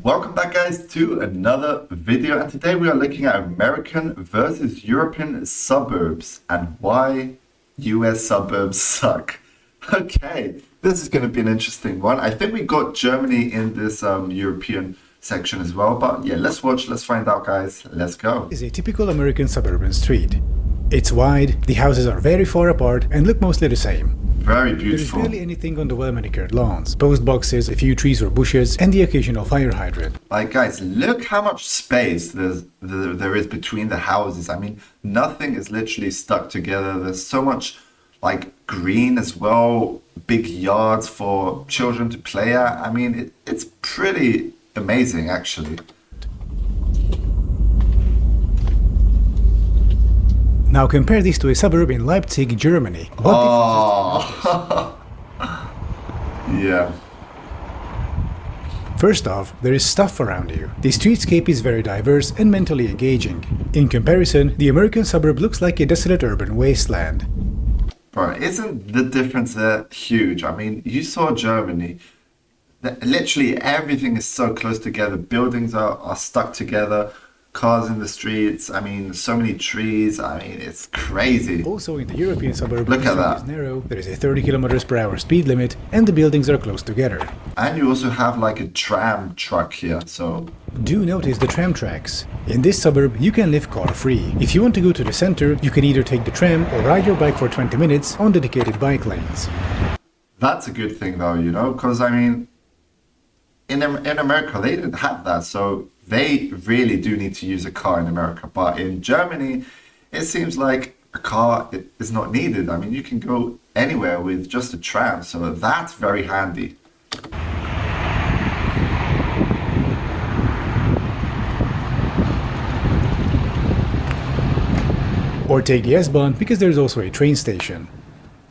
Welcome back guys to another video, and today we are looking at American versus European suburbs and why US suburbs suck. Okay, this is going to be an interesting one. I think we got Germany in this European section as well, but yeah, let's find out guys, let's go. Is a typical American suburban street. It's wide, the houses are very far apart and look mostly the same. Very beautiful. There's barely anything on the well-manicured lawns, post boxes, a few trees or bushes, and the occasional fire hydrant. Like guys, look how much space there is between the houses. I mean, nothing is literally stuck together. There's so much like green as well, big yards for children to play at. I mean, it's pretty amazing actually. Now compare this to a suburb in Leipzig, Germany. Oh, yeah. First off, there is stuff around you. The streetscape is very diverse and mentally engaging. In comparison, the American suburb looks like a desolate urban wasteland. Bro, isn't the difference there huge? I mean, you saw Germany. Literally everything is so close together. Buildings are stuck together. Cars in the streets, I mean, so many trees, I mean, it's crazy. Also in the European suburb, look at the that. Is narrow, there is a 30 km/h speed limit, and the buildings are close together. And you also have like a tram truck here, so... Do notice the tram tracks. In this suburb, you can live car-free. If you want to go to the center, you can either take the tram or ride your bike for 20 minutes on dedicated bike lanes. That's a good thing though, you know, because I mean, in America, they didn't have that, so they really do need to use a car in America. But in Germany, it seems like a car is not needed. I mean, you can go anywhere with just a tram, so that's very handy. Or take the S-Bahn, because there's also a train station.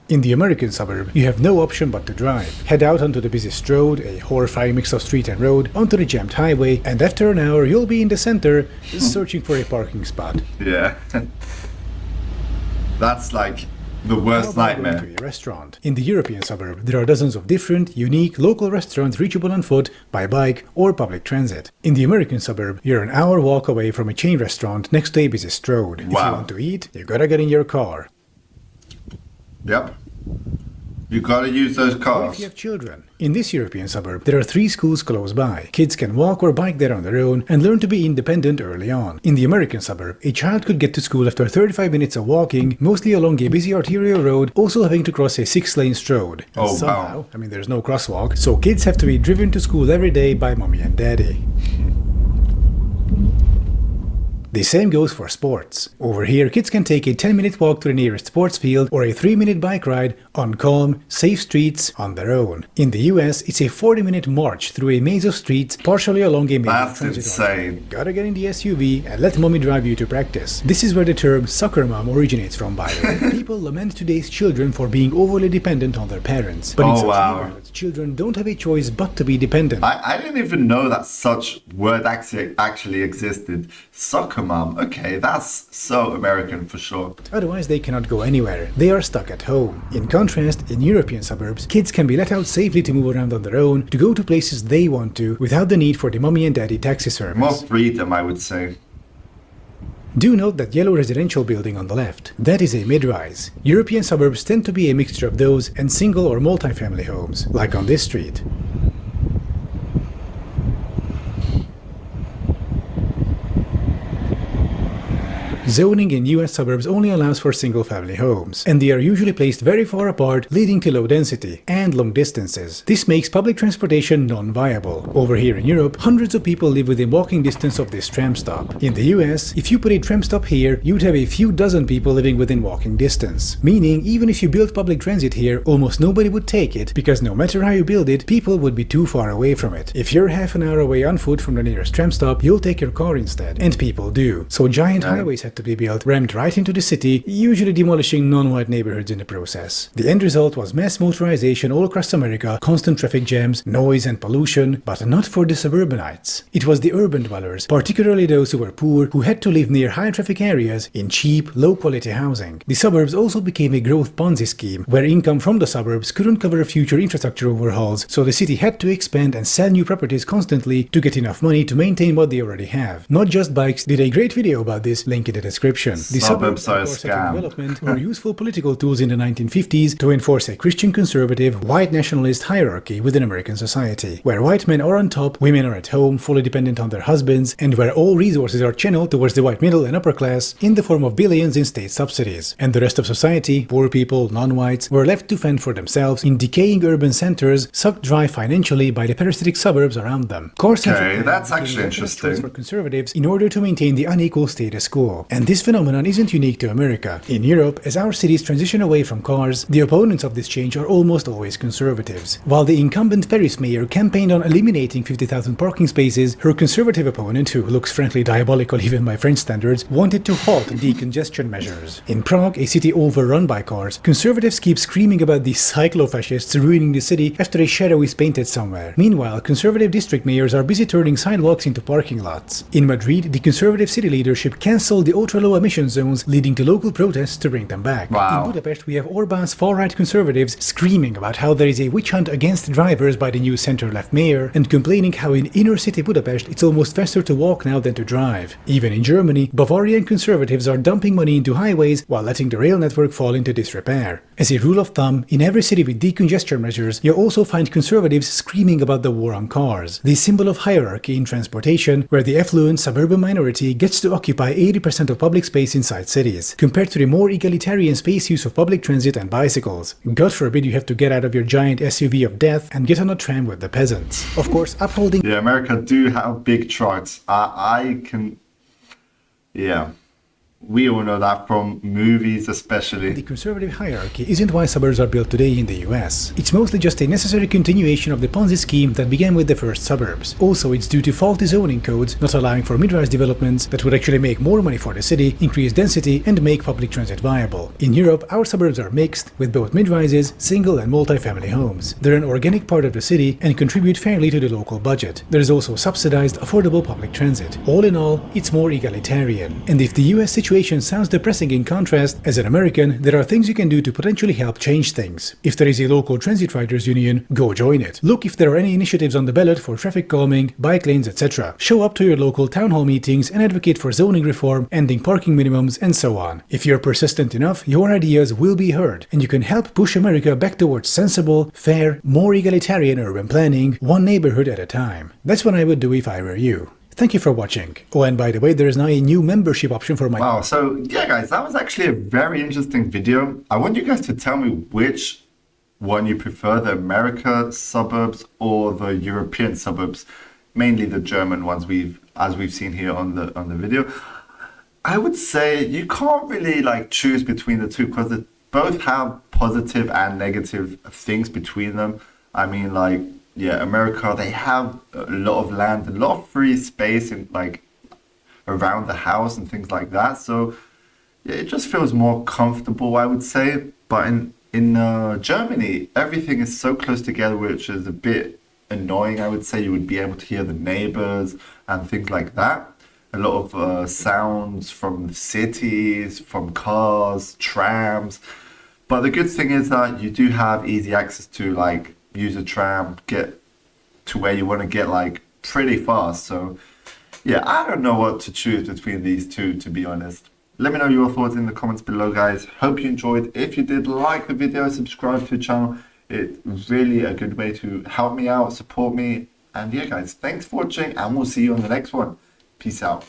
In the American suburb, you have no option but to drive. Head out onto the busiest road, a horrifying mix of street and road, onto the jammed highway, and after an hour you'll be in the center, searching for a parking spot. Yeah. That's like the worst nightmare. To a restaurant. In the European suburb, there are dozens of different, unique, local restaurants reachable on foot, by bike, or public transit. In the American suburb, you're an hour walk away from a chain restaurant next to a busiest road. If you want to eat, you gotta get in your car. Yep. You gotta use those cars. What if you have children? In this European suburb, there are 3 schools close by. Kids can walk or bike there on their own and learn to be independent early on. In the American suburb, a child could get to school after 35 minutes of walking, mostly along a busy arterial road, also having to cross a 6-lane road. And somehow, I mean, there's no crosswalk, so kids have to be driven to school every day by mommy and daddy. The same goes for sports. Over here, kids can take a 10-minute walk to the nearest sports field or a 3-minute bike ride on calm, safe streets on their own. In the US, it's a 40-minute march through a maze of streets, partially along a major That's transit insane. artery. Gotta get in the SUV and let mommy drive you to practice. This is where the term soccer mom originates from, by the way. People lament today's children for being overly dependent on their parents. But in such neighborhoods, children don't have a choice but to be dependent. I didn't even know that such word actually existed. Soccer mom. Okay, that's so American for sure. Otherwise, they cannot go anywhere. They are stuck at home. In contrast, in European suburbs, kids can be let out safely to move around on their own, to go to places they want to, without the need for the mommy and daddy taxi service. More freedom, I would say. Do note that yellow residential building on the left. That is a mid-rise. European suburbs tend to be a mixture of those and single or multi-family homes, like on this street. Zoning in US suburbs only allows for single-family homes, and they are usually placed very far apart, leading to low density and long distances. This makes public transportation non-viable. Over here in Europe, hundreds of people live within walking distance of this tram stop. In the US, if you put a tram stop here, you'd have a few dozen people living within walking distance. Meaning, even if you built public transit here, almost nobody would take it, because no matter how you build it, people would be too far away from it. If you're half an hour away on foot from the nearest tram stop, you'll take your car instead, and people do. So giant highways had to be built rammed right into the city, usually demolishing non-white neighborhoods in the process. The end result was mass motorization all across America, constant traffic jams, noise and pollution, but not for the suburbanites. It was the urban dwellers, particularly those who were poor, who had to live near high-traffic areas in cheap, low-quality housing. The suburbs also became a growth Ponzi scheme, where income from the suburbs couldn't cover future infrastructure overhauls, so the city had to expand and sell new properties constantly to get enough money to maintain what they already have. Not Just Bikes did a great video about this, link in the description. The Suburbs are a scam. Development were useful political tools in the 1950s to enforce a Christian conservative, white nationalist hierarchy within American society, where white men are on top, women are at home, fully dependent on their husbands, and where all resources are channeled towards the white middle and upper class in the form of billions in state subsidies. And the rest of society, poor people, non-whites, were left to fend for themselves in decaying urban centers, sucked dry financially by the parasitic suburbs around them. Okay, that's actually interesting. For conservatives in order to maintain the unequal status quo. And this phenomenon isn't unique to America. In Europe, as our cities transition away from cars, the opponents of this change are almost always conservatives. While the incumbent Paris mayor campaigned on eliminating 50,000 parking spaces, her conservative opponent, who looks frankly diabolical even by French standards, wanted to halt decongestion measures. In Prague, a city overrun by cars, conservatives keep screaming about the cyclo-fascists ruining the city after a shadow is painted somewhere. Meanwhile, conservative district mayors are busy turning sidewalks into parking lots. In Madrid, the conservative city leadership cancelled the ultra-low emission zones, leading to local protests to bring them back. Wow. In Budapest, we have Orbán's far-right conservatives screaming about how there is a witch hunt against drivers by the new center-left mayor, and complaining how in inner-city Budapest it's almost faster to walk now than to drive. Even in Germany, Bavarian conservatives are dumping money into highways while letting the rail network fall into disrepair. As a rule of thumb, in every city with decongestion measures, you'll also find conservatives screaming about the war on cars, the symbol of hierarchy in transportation, where the affluent suburban minority gets to occupy 80% of public space inside cities, compared to the more egalitarian space use of public transit and bicycles. God forbid you have to get out of your giant SUV of death and get on a tram with the peasants. Of course, upholding... Yeah, America do have big trucks. I can... Yeah. We all know that from movies especially. The conservative hierarchy isn't why suburbs are built today in the US. It's mostly just a necessary continuation of the Ponzi scheme that began with the first suburbs. Also, it's due to faulty zoning codes not allowing for mid-rise developments that would actually make more money for the city, increase density, and make public transit viable. In Europe, our suburbs are mixed, with both mid-rises, single and multi-family homes. They're an organic part of the city and contribute fairly to the local budget. There is also subsidized, affordable public transit. All in all, it's more egalitarian. And if the US situation sounds depressing in contrast, as an American, there are things you can do to potentially help change things. If there is a local transit riders union, go join it. Look if there are any initiatives on the ballot for traffic calming, bike lanes, etc. Show up to your local town hall meetings and advocate for zoning reform, ending parking minimums, and so on. If you're persistent enough, your ideas will be heard, and you can help push America back towards sensible, fair, more egalitarian urban planning, one neighborhood at a time. That's what I would do if I were you. Thank you for watching. Oh, and by the way, there is now a new membership option for my... Wow, so yeah guys, that was actually a very interesting video. I want you guys to tell me which one you prefer, the America suburbs or the European suburbs, mainly the German ones as we've seen here on the video. I would say you can't really like choose between the two because they both have positive and negative things between them. I mean, like, yeah, America, they have a lot of land, a lot of free space in like around the house and things like that. So yeah, it just feels more comfortable, I would say. But in Germany, everything is so close together, which is a bit annoying. I would say you would be able to hear the neighbors and things like that. A lot of sounds from cities, from cars, trams. But the good thing is that you do have easy access to like use a tram, get to where you want to get like pretty fast. So yeah, I don't know what to choose between these two, to be honest. Let me know your thoughts in the comments below, guys. Hope you enjoyed. If you did, like the video, subscribe to the channel. It's really a good way to help me out, support me. And yeah guys, thanks for watching and we'll see you on the next one. Peace out.